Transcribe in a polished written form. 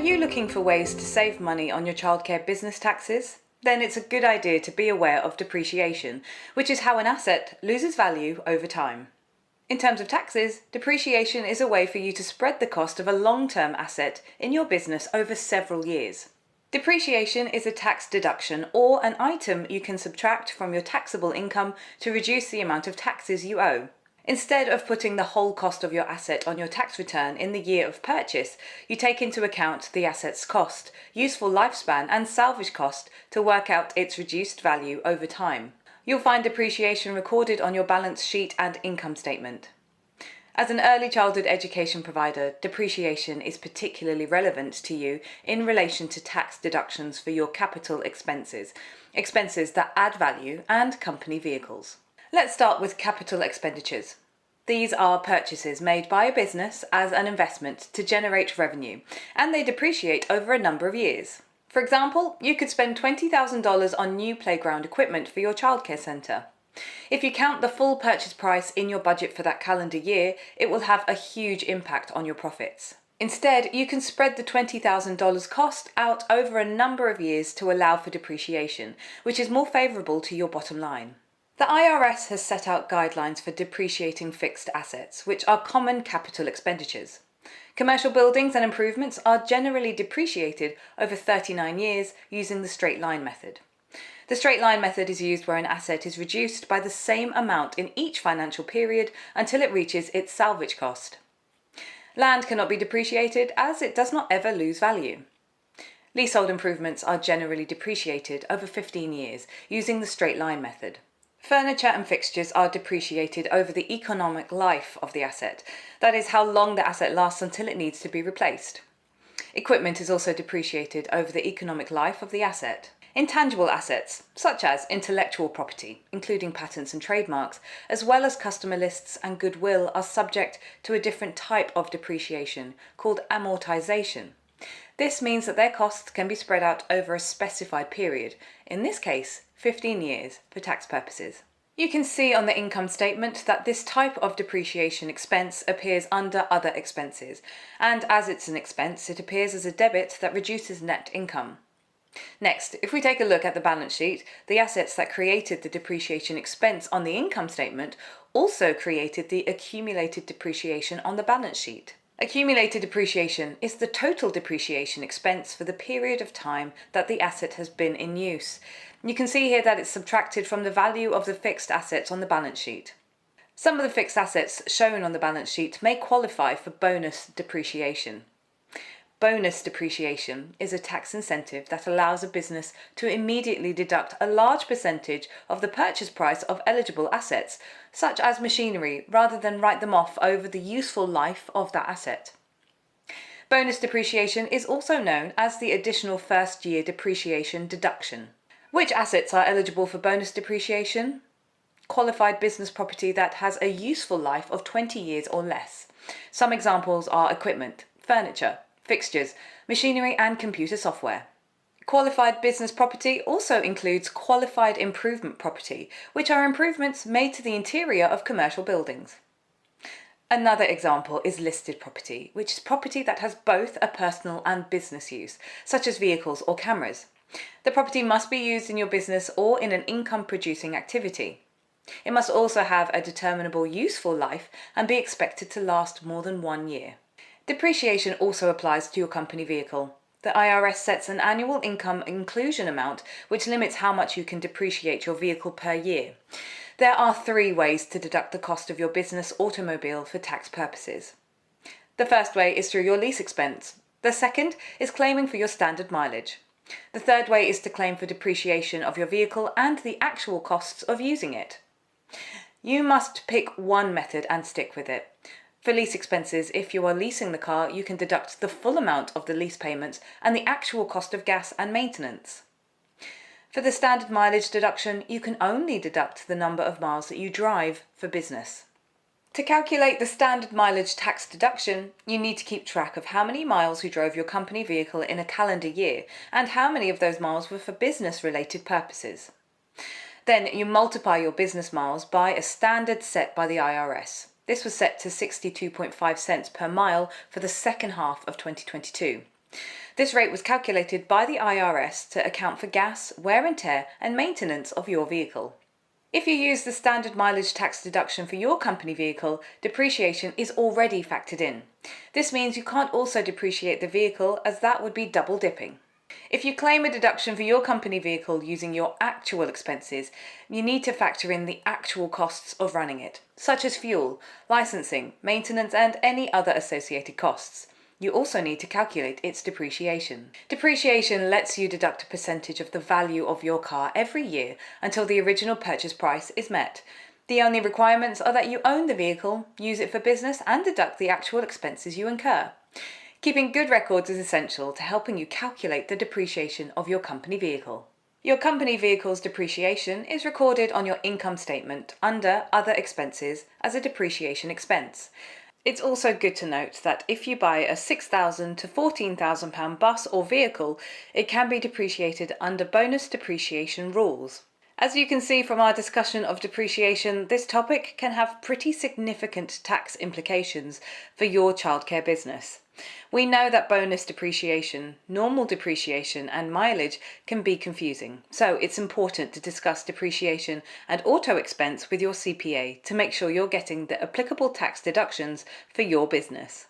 you looking for ways to save money on your childcare business taxes? Then it's a good idea to be aware of depreciation, which is how an asset loses value over time. In terms of taxes, depreciation is a way for you to spread the cost of a long-term asset in your business over several years. Depreciation is a tax deduction or an item you can subtract from your taxable income to reduce the amount of taxes you owe. Instead of putting the whole cost of your asset on your tax return in the year of purchase, you take into account the asset's cost, useful lifespan, and salvage cost to work out its reduced value over time. You'll find depreciation recorded on your balance sheet and income statement. As an early childhood education provider, depreciation is particularly relevant to you in relation to tax deductions for your capital expenses that add value, and company vehicles. Let's start with capital expenditures. These are purchases made by a business as an investment to generate revenue, and they depreciate over a number of years. For example, you could spend $20,000 on new playground equipment for your childcare centre. If you count the full purchase price in your budget for that calendar year, it will have a huge impact on your profits. Instead, you can spread the $20,000 cost out over a number of years to allow for depreciation, which is more favourable to your bottom line. The IRS has set out guidelines for depreciating fixed assets, which are common capital expenditures. Commercial buildings and improvements are generally depreciated over 39 years using the straight line method. The straight line method is used where an asset is reduced by the same amount in each financial period until it reaches its salvage cost. Land cannot be depreciated as it does not ever lose value. Leasehold improvements are generally depreciated over 15 years using the straight line method. Furniture and fixtures are depreciated over the economic life of the asset, that is, how long the asset lasts until it needs to be replaced. Equipment is also depreciated over the economic life of the asset. Intangible assets, such as intellectual property, including patents and trademarks, as well as customer lists and goodwill, are subject to a different type of depreciation called amortization. This means that their costs can be spread out over a specified period, in this case, 15 years for tax purposes. You can see on the income statement that this type of depreciation expense appears under other expenses, and as it's an expense, it appears as a debit that reduces net income. Next, if we take a look at the balance sheet, the assets that created the depreciation expense on the income statement also created the accumulated depreciation on the balance sheet. Accumulated depreciation is the total depreciation expense for the period of time that the asset has been in use. You can see here that it's subtracted from the value of the fixed assets on the balance sheet. Some of the fixed assets shown on the balance sheet may qualify for bonus depreciation. Bonus depreciation is a tax incentive that allows a business to immediately deduct a large percentage of the purchase price of eligible assets, such as machinery, rather than write them off over the useful life of that asset. Bonus depreciation is also known as the additional first-year depreciation deduction. Which assets are eligible for bonus depreciation? Qualified business property that has a useful life of 20 years or less. Some examples are equipment, furniture, fixtures, machinery, and computer software. Qualified business property also includes qualified improvement property, which are improvements made to the interior of commercial buildings. Another example is listed property, which is property that has both a personal and business use, such as vehicles or cameras. The property must be used in your business or in an income-producing activity. It must also have a determinable useful life and be expected to last more than 1 year. Depreciation also applies to your company vehicle. The IRS sets an annual income inclusion amount which limits how much you can depreciate your vehicle per year. There are 3 ways to deduct the cost of your business automobile for tax purposes. The first way is through your lease expense. The second is claiming for your standard mileage. The third way is to claim for depreciation of your vehicle and the actual costs of using it. You must pick one method and stick with it. For lease expenses, if you are leasing the car, you can deduct the full amount of the lease payments and the actual cost of gas and maintenance. For the standard mileage deduction, you can only deduct the number of miles that you drive for business. To calculate the standard mileage tax deduction, you need to keep track of how many miles you drove your company vehicle in a calendar year and how many of those miles were for business-related purposes. Then you multiply your business miles by a standard set by the IRS. This was set to 62.5 cents per mile for the second half of 2022. This rate was calculated by the IRS to account for gas, wear and tear, and maintenance of your vehicle. If you use the standard mileage tax deduction for your company vehicle, depreciation is already factored in. This means you can't also depreciate the vehicle, as that would be double dipping. If you claim a deduction for your company vehicle using your actual expenses, you need to factor in the actual costs of running it, such as fuel, licensing, maintenance, and any other associated costs. You also need to calculate its depreciation. Depreciation lets you deduct a percentage of the value of your car every year until the original purchase price is met. The only requirements are that you own the vehicle, use it for business, and deduct the actual expenses you incur. Keeping good records is essential to helping you calculate the depreciation of your company vehicle. Your company vehicle's depreciation is recorded on your income statement under Other Expenses as a depreciation expense. It's also good to note that if you buy a £6,000 to £14,000 bus or vehicle, it can be depreciated under bonus depreciation rules. As you can see from our discussion of depreciation, this topic can have pretty significant tax implications for your childcare business. We know that bonus depreciation, normal depreciation, and mileage can be confusing, so it's important to discuss depreciation and auto expense with your CPA to make sure you're getting the applicable tax deductions for your business.